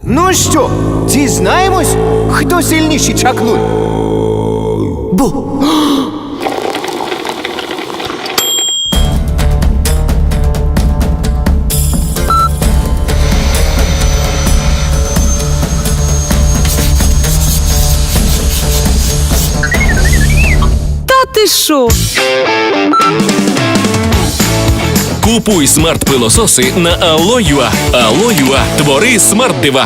Ну що, дізнаємось, хто сильніший чаклун? Бу! Та ти що? Купуй смарт-пилососи на Allo.ua. Allo.ua. Твори смарт-дива.